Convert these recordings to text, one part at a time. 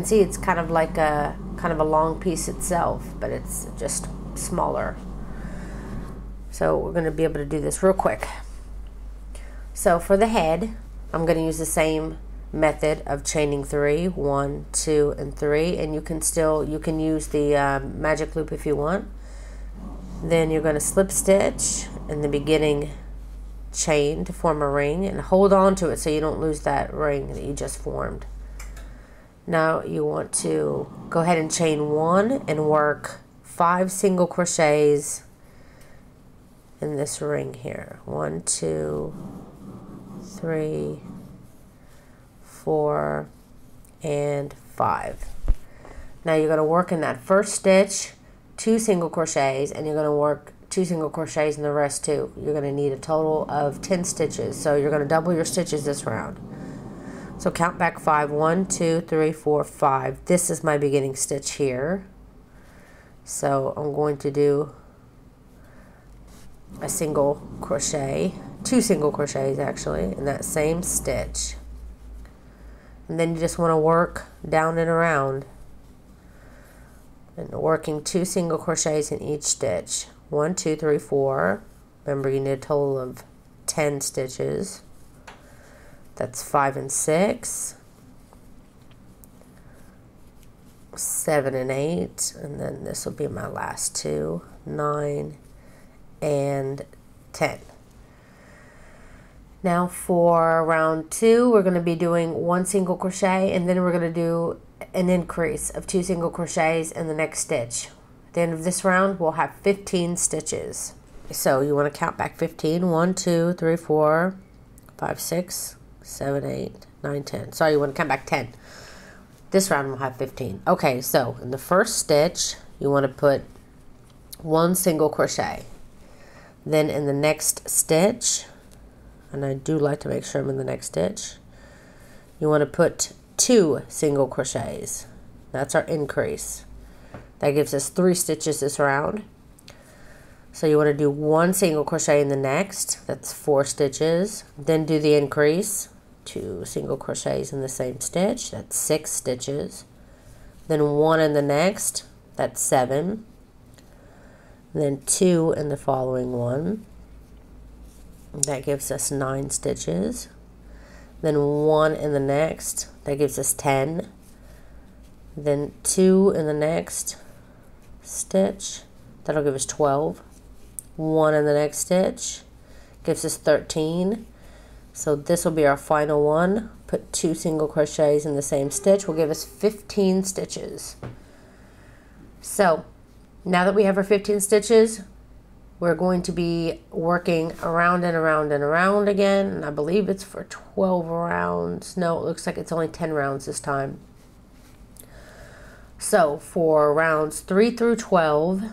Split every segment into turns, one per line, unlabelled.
can see it's kind of like a long piece itself, but it's just smaller. So we're going to be able to do this real quick. So for the head, I'm going to use the same method of chaining 3, 1, 2, and 3, and you can use the magic loop if you want. Then you're going to slip stitch in the beginning chain to form a ring, and hold on to it so you don't lose that ring that you just formed. Now you want to go ahead and chain 1 and work 5 single crochets in this ring here. 1, 2, 3, 4, and 5. Now you're going to work in that first stitch 2 single crochets, and you're going to work 2 single crochets in the rest too. You're going to need a total of 10 stitches, so you're going to double your stitches this round. So count back 5. 1, 2, 3, 4, 5. This is my beginning stitch here. So I'm going to do a single crochet, 2 single crochets actually, in that same stitch. And then you just want to work down and around, and working 2 single crochets in each stitch. 1, 2, 3, 4. Remember, you need a total of 10 stitches. That's 5 and 6, 7 and 8, and then this will be my last 2, 9 and 10. Now for round 2, we're going to be doing 1 single crochet, and then we're going to do an increase of 2 single crochets in the next stitch. At the end of this round, we'll have 15 stitches. So you want to count back 15. 1, 2, 3, 4, 5, 6, 7, 8, 9, 10. Sorry, you want to count back 10. This round we'll have 15. Okay, so in the first stitch, you want to put 1 single crochet. Then in the next stitch, and I do like to make sure I'm in the next stitch, you want to put 2 single crochets. That's our increase. That gives us 3 stitches this round. So you want to do 1 single crochet in the next. That's 4 stitches. Then do the increase. 2 single crochets in the same stitch. That's 6 stitches. Then 1 in the next. That's 7. Then 2 in the following one. That gives us 9 stitches. Then 1 in the next. That gives us 10. Then 2 in the next stitch. That'll give us 12. 1 in the next stitch gives us 13. So this will be our final one. Put 2 single crochets in the same stitch will give us 15 stitches. So now that we have our 15 stitches, we're going to be working around and around and around again, and I believe it's for 12 rounds. No, it looks like it's only 10 rounds this time. So for rounds 3 through 12,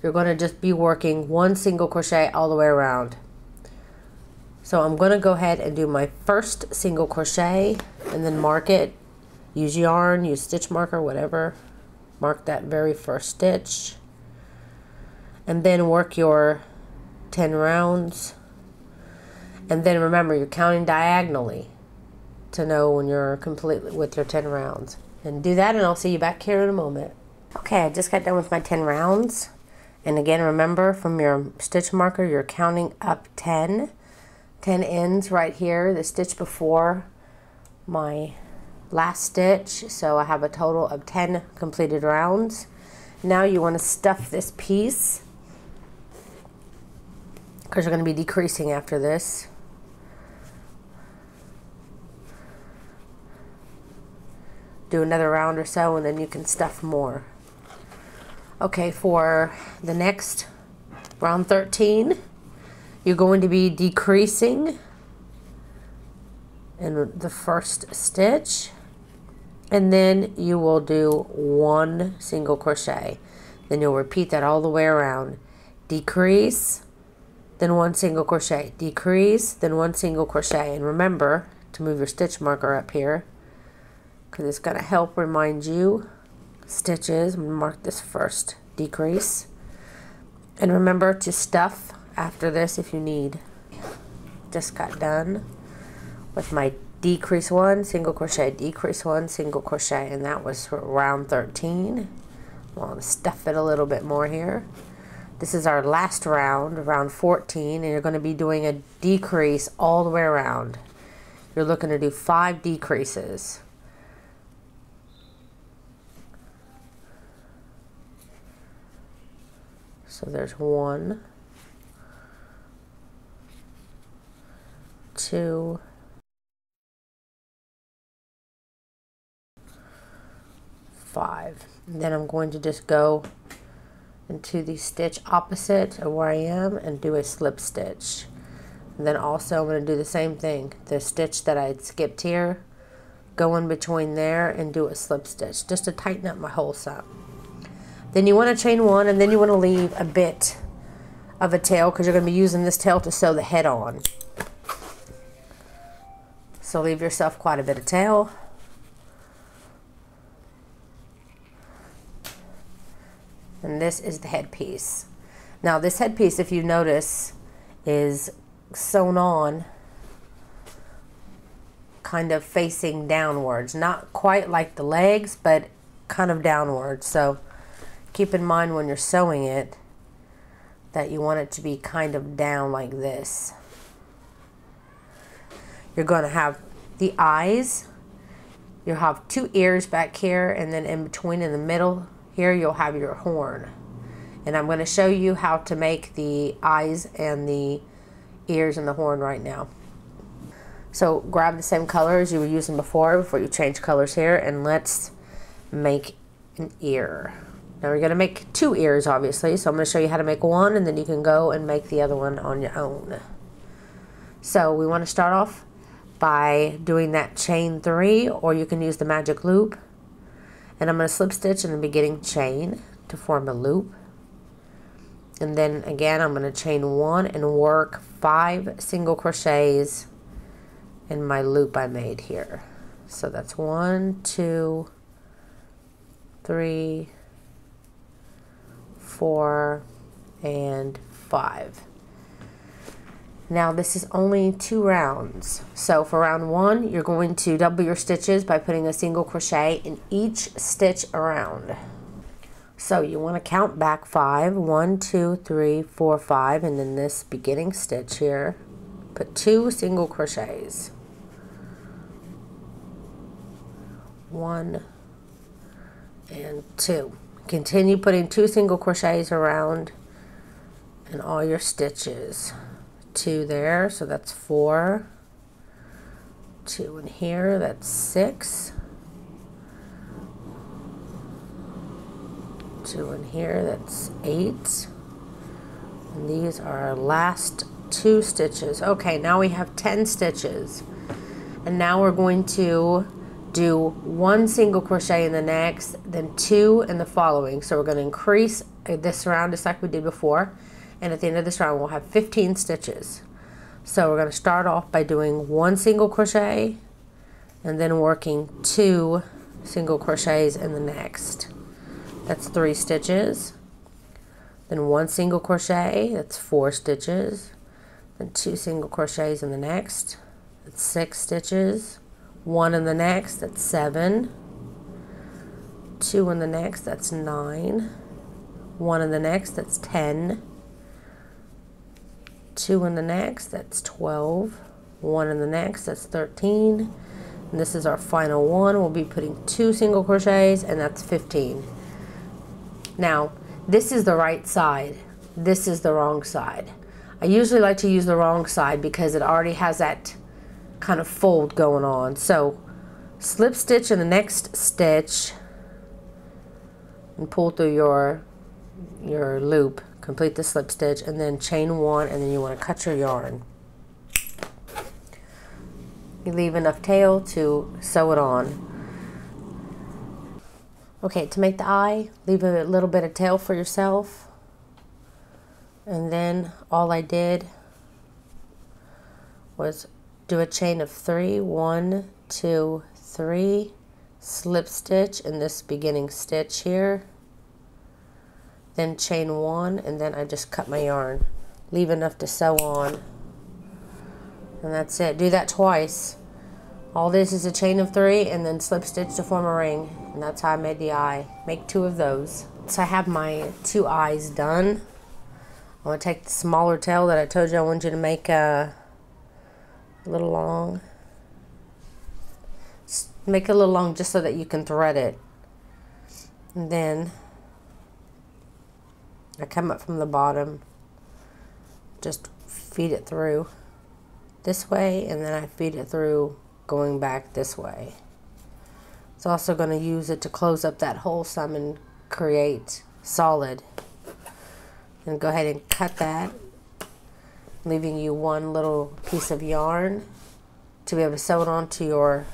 you're going to just be working 1 single crochet all the way around. So I'm going to go ahead and do my first single crochet and then mark it. Use yarn, use stitch marker, whatever. Mark that very first stitch. And then work your 10 rounds. And then remember, you're counting diagonally to know when you're completely with your 10 rounds. And do that, and I'll see you back here in a moment. Okay, I just got done with my 10 rounds. And again, remember, from your stitch marker, you're counting up 10. 10 ends right here, the stitch before my last stitch. So I have a total of 10 completed rounds. Now you want to stuff this piece, because you're going to be decreasing after this. Do another round or so, and then you can stuff more. Okay, for the next round 13, you're going to be decreasing in the first stitch, and then you will do 1 single crochet. Then you'll repeat that all the way around. Decrease, then 1 single crochet. Decrease, then 1 single crochet. And remember to move your stitch marker up here, because it's going to help remind you stitches. I'm going to mark this first decrease. And remember to stuff after this if you need. Just got done with my decrease 1, single crochet, decrease 1, single crochet, and that was for round 13. I'm going to stuff it a little bit more here. This is our last round, round 14, and you're going to be doing a decrease all the way around. You're looking to do 5 decreases. So there's 1, 2, 5. And then I'm going to just go into the stitch opposite of where I am and do a slip stitch. And then also I'm going to do the same thing. The stitch that I skipped here, go in between there and do a slip stitch just to tighten up my hole up. Then you want to chain 1, and then you want to leave a bit of a tail because you're going to be using this tail to sew the head on. So leave yourself quite a bit of tail. And this is the headpiece. Now this headpiece, if you notice, is sewn on kind of facing downwards. Not quite like the legs, but kind of downwards. So keep in mind when you're sewing it that you want it to be kind of down like this. You're going to have the eyes. You'll have 2 ears back here, and then in between, in the middle here, you'll have your horn. And I'm going to show you how to make the eyes and the ears and the horn right now. So grab the same color as you were using before you change colors here, and let's make an ear. Now we're going to make 2 ears, obviously, so I'm going to show you how to make 1, and then you can go and make the other one on your own. So we want to start off by doing that chain 3, or you can use the magic loop. And I'm going to slip stitch in the beginning chain to form a loop. And then again, I'm going to chain 1 and work 5 single crochets in my loop I made here. So that's 1, 2, 3, 4, and 5. Now this is only 2 rounds. So for round 1, you're going to double your stitches by putting a single crochet in each stitch around. So you want to count back 5, 1, 2, 3, 4, 5, and then this beginning stitch here, put 2 single crochets. 1 and 2. Continue putting 2 single crochets around in all your stitches. 2 there, so that's 4. 2 in here, that's 6. 2 in here, that's 8. And these are our last 2 stitches. Okay, now we have 10 stitches. And now we're going to do 1 single crochet in the next, then 2 in the following. So we're going to increase this round just like we did before. And at the end of this round, we'll have 15 stitches. So we're going to start off by doing 1 single crochet and then working 2 single crochets in the next. That's 3 stitches. Then 1 single crochet, that's 4 stitches. Then 2 single crochets in the next, that's 6 stitches. 1 in the next, that's 7. 2 in the next, that's 9. 1 in the next, that's 10. 2 in the next, that's 12. 1 in the next, that's 13. And this is our final one. We'll be putting 2 single crochets, and that's 15. Now, this is the right side. This is the wrong side. I usually like to use the wrong side because it already has that kind of fold going on. So, slip stitch in the next stitch and pull through your loop. Complete the slip stitch and then chain 1, and then you want to cut your yarn. You leave enough tail to sew it on. Okay, to make the eye, leave a little bit of tail for yourself. And then all I did was do a chain of 3, 1, 2, 3, slip stitch in this beginning stitch here. Then chain 1, and then I just cut my yarn. Leave enough to sew on. And that's it. Do that twice. All this is a chain of 3 and then slip stitch to form a ring. And that's how I made the eye. Make 2 of those. So I have my 2 eyes done. I'm going to take the smaller tail that I told you I wanted you to make a little long. Just make it a little long just so that you can thread it. And then I come up from the bottom, just feed it through this way, and then I feed it through going back this way. It's also going to use it to close up that hole some and create solid. And go ahead and cut that, leaving you one little piece of yarn to be able to sew it onto your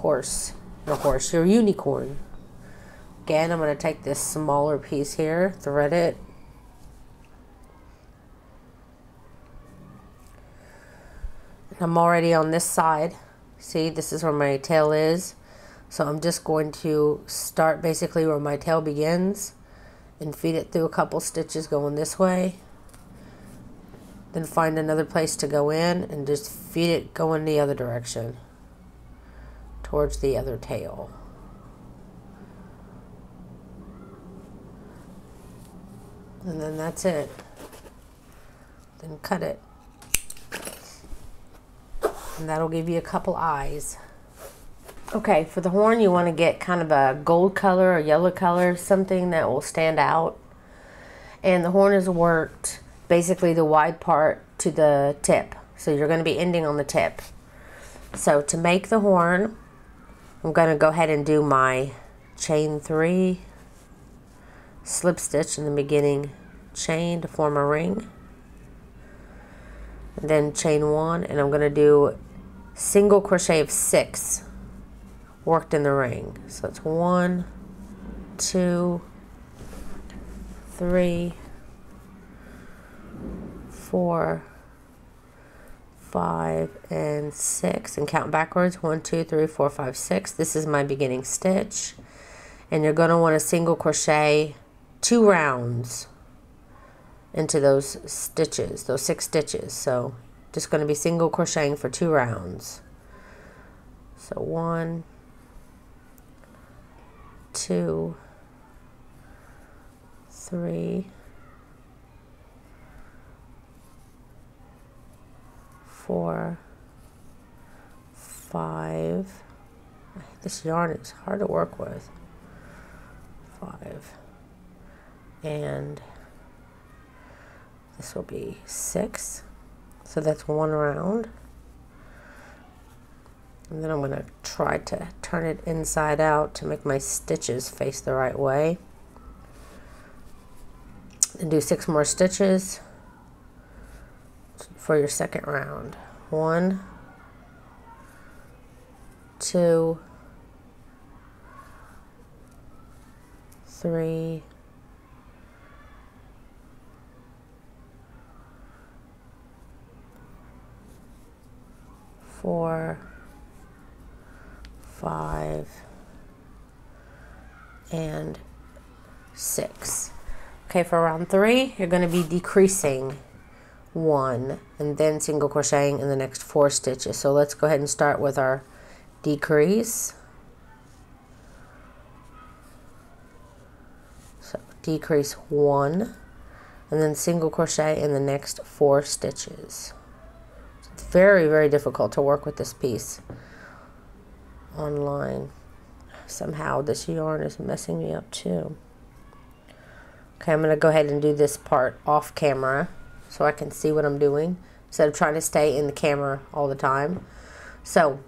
your unicorn. Again, I'm going to take this smaller piece here, thread it, I'm already on this side. See, this is where my tail is. So I'm just going to start basically where my tail begins and feed it through a couple stitches going this way. Then find another place to go in and just feed it going the other direction towards the other tail. And then that's it. Then cut it. And that'll give you a couple eyes. Okay, for the horn you want to get kind of a gold color or yellow color, something that will stand out. And the horn is worked basically the wide part to the tip. So you're going to be ending on the tip. So to make the horn, I'm going to go ahead and do my chain 3, slip stitch in the beginning chain to form a ring. And then chain 1, and I'm going to do single crochet of 6 worked in the ring. So it's 1, 2, 3, 4, 5, and 6, and count backwards. 1, 2, 3, 4, 5, 6. This is my beginning stitch, and you're going to want to single crochet 2 rounds into those stitches, those 6 stitches. So just going to be single crocheting for 2 rounds. So 1, 2, 3, 4, 5. This yarn is hard to work with. 5, and this will be 6. So that's 1 round. And then I'm going to try to turn it inside out to make my stitches face the right way. And do 6 more stitches for your second round. 1, 2, 3, 4, 5, and 6. Okay, for round 3, you're going to be decreasing 1 and then single crocheting in the next 4 stitches. So let's go ahead and start with our decrease. So decrease 1 and then single crochet in the next 4 stitches. It's very, very difficult to work with this piece online. Somehow this yarn is messing me up too. Okay, I'm going to go ahead and do this part off camera so I can see what I'm doing instead of trying to stay in the camera all the time. So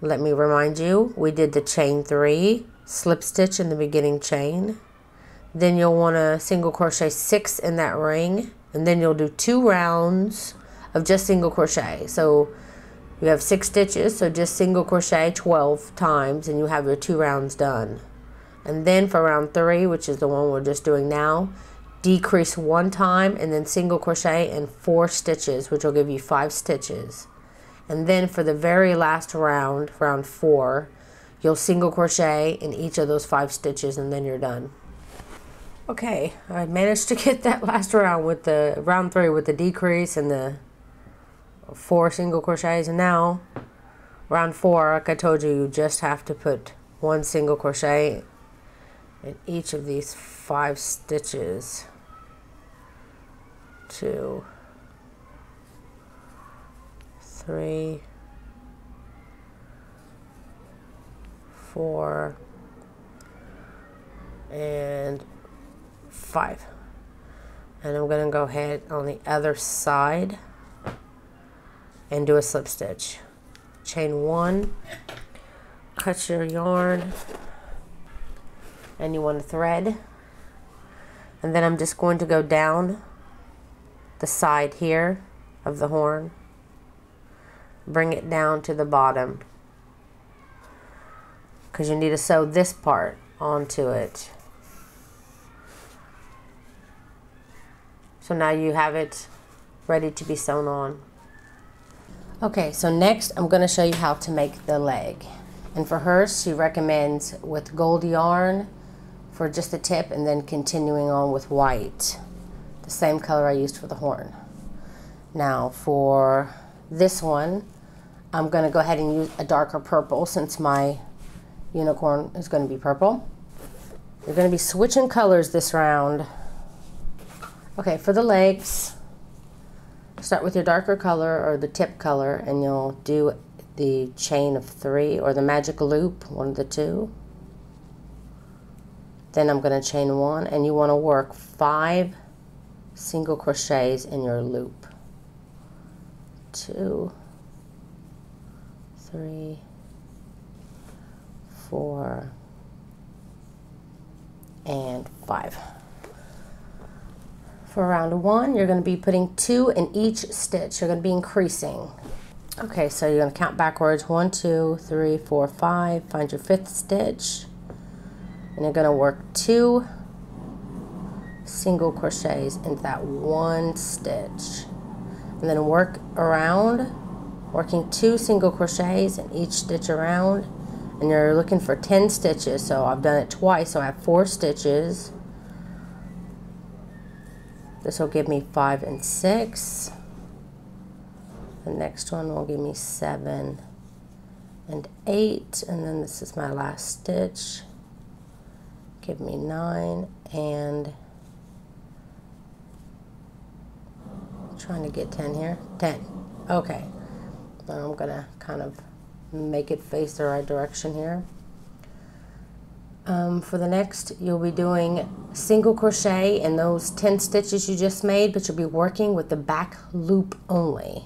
let me remind you, we did the chain 3, slip stitch in the beginning chain. Then you'll want to single crochet 6 in that ring, and then you'll do 2 rounds of just single crochet. So you have 6 stitches, so just single crochet 12 times and you have your 2 rounds done. And then for round 3, which is the one we're just doing now, decrease 1 time and then single crochet in 4 stitches, which will give you 5 stitches. And then for the very last round, round 4, you'll single crochet in each of those 5 stitches and then you're done. Okay, I managed to get that last round with the round 3 with the decrease and the 4 single crochets, and now Round 4, like I told you, you just have to put 1 single crochet in each of these 5 stitches. 2, 3, 4, and 5. And I'm going to go ahead on the other side and do a slip stitch. Chain 1, cut your yarn, and you want to thread. And then I'm just going to go down the side here of the horn, bring it down to the bottom, because you need to sew this part onto it. So now you have it ready to be sewn on. Okay, so next I'm going to show you how to make the leg. And for hers, she recommends with gold yarn for just the tip, and then continuing on with white, the same color I used for the horn. Now for this one, I'm going to go ahead and use a darker purple since my unicorn is going to be purple. You're going to be switching colors this round. Okay, for the legs, start with your darker color or the tip color, and you'll do the chain of 3 or the magic loop, one of the two. Then I'm going to chain 1, and you want to work 5 single crochets in your loop. 2, 3, 4, and 5. For round 1, you're going to be putting 2 in each stitch. You're going to be increasing. Okay, so you're going to count backwards. 1, 2, 3, 4, 5. Find your 5th stitch. And you're going to work 2 single crochets into that one stitch. And then work around, working 2 single crochets in each stitch around. And you're looking for 10 stitches. So I've done it twice, so I have 4 stitches. This will give me 5 and 6. The next one will give me 7 and 8. And then this is my last stitch. Give me 9 and trying to get 10 here. 10. Okay. Now I'm gonna kind of make it face the right direction here. For the next, you'll be doing single crochet in those 10 stitches you just made, but you'll be working with the back loop only.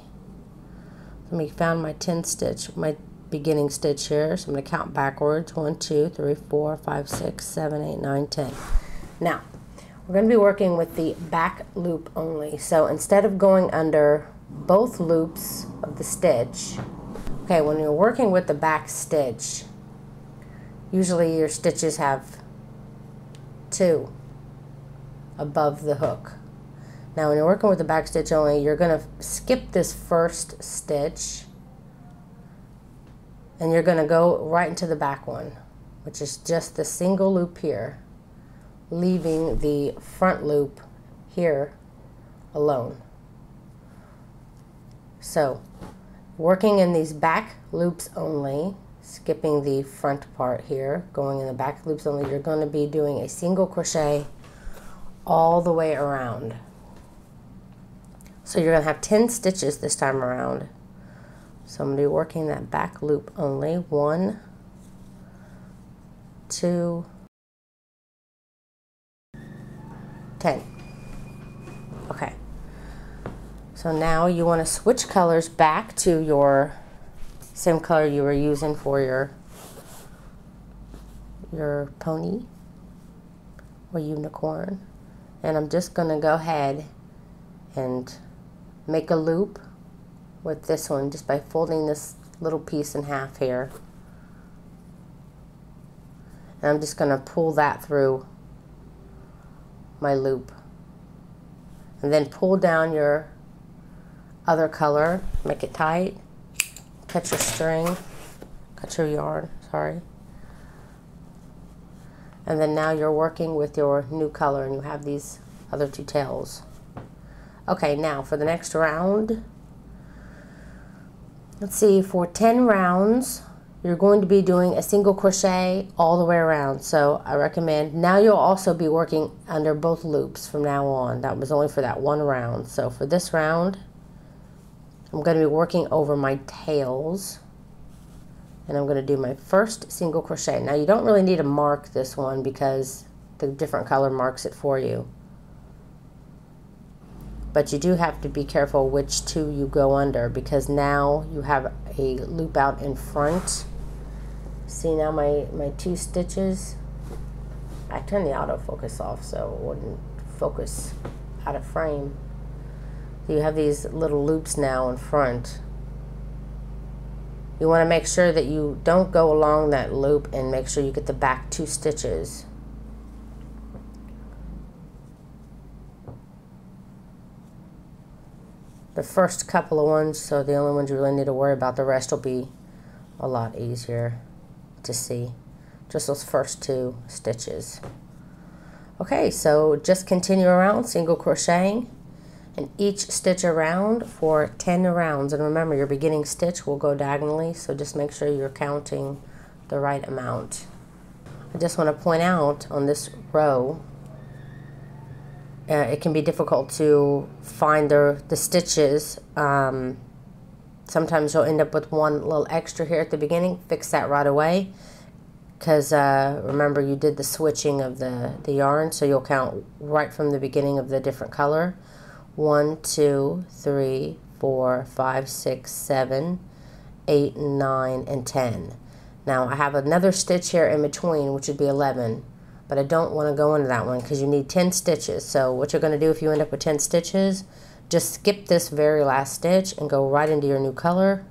Let me found my 10 stitch, my beginning stitch here. So I'm going to count backwards. 1, 2, 3, 4, 5, 6, 7, 8, 9, 10. Now, we're going to be working with the back loop only. So instead of going under both loops of the stitch, okay, when you're working with the back stitch, usually your stitches have 2 above the hook. Now when you're working with the back stitch only, you're going to skip this first stitch and you're going to go right into the back one, which is just the single loop here, leaving the front loop here alone. So working in these back loops only, skipping the front part here, going in the back loops only, you're going to be doing a single crochet all the way around. So you're going to have 10 stitches this time around. So I'm going to be working that back loop only. 1, 2, 10. Okay. So now you want to switch colors back to your same color you were using for your pony or unicorn. And I'm just going to go ahead and make a loop with this one just by folding this little piece in half here. And I'm just going to pull that through my loop. And then pull down your other color, make it tight, cut your string, cut your yarn, sorry. And then now you're working with your new color and you have these other 2 tails. Okay, now for the next round, Let's see, for 10 rounds, you're going to be doing a single crochet all the way around. So I recommend, now you'll also be working under both loops from now on. That was only for that one round. So for this round, I'm going to be working over my tails, and I'm going to do my first single crochet. Now you don't really need to mark this one because the different color marks it for you. But you do have to be careful which two you go under, because now you have a loop out in front. See now my 2 stitches? I turned the autofocus off so it wouldn't focus out of frame. So you have these little loops now in front. You want to make sure that you don't go along that loop, and make sure you get the back 2 stitches. The first couple of ones, so the only ones you really need to worry about. The rest will be a lot easier to see. Just those first 2 stitches. Okay, so just continue around single crocheting, and each stitch around for 10 rounds. And remember, your beginning stitch will go diagonally, so just make sure you're counting the right amount. I just want to point out on this row, it can be difficult to find the stitches. Sometimes you'll end up with one little extra here at the beginning. Fix that right away, because remember, you did the switching of the yarn, so you'll count right from the beginning of the different color. 1, 2, 3, 4, 5, 6, 7, 8, 9, and 10. Now I have another stitch here in between, which would be 11. But I don't want to go into that one because you need 10 stitches. So what you're going to do if you end up with 10 stitches, just skip this very last stitch and go right into your new color.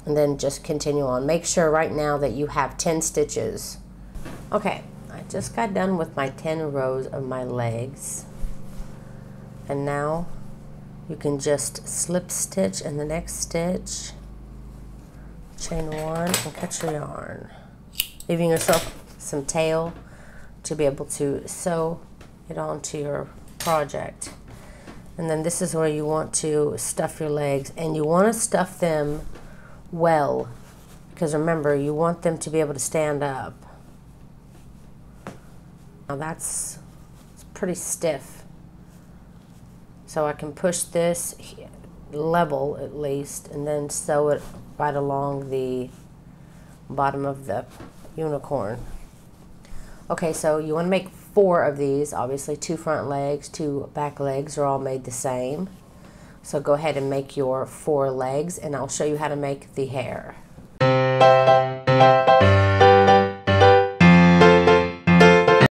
And then just continue on. Make sure right now that you have 10 stitches. Okay, I just got done with my 10 rows of my legs. And now you can just slip stitch in the next stitch, chain 1, and cut your yarn, leaving yourself some tail to be able to sew it onto your project. And then this is where you want to stuff your legs, and you want to stuff them well, because remember, you want them to be able to stand up. Now it's pretty stiff, so I can push this level at least, and then sew it right along the bottom of the unicorn. Okay, so you want to make 4 of these. Obviously 2 front legs, 2 back legs are all made the same. So go ahead and make your 4 legs, and I'll show you how to make the hair.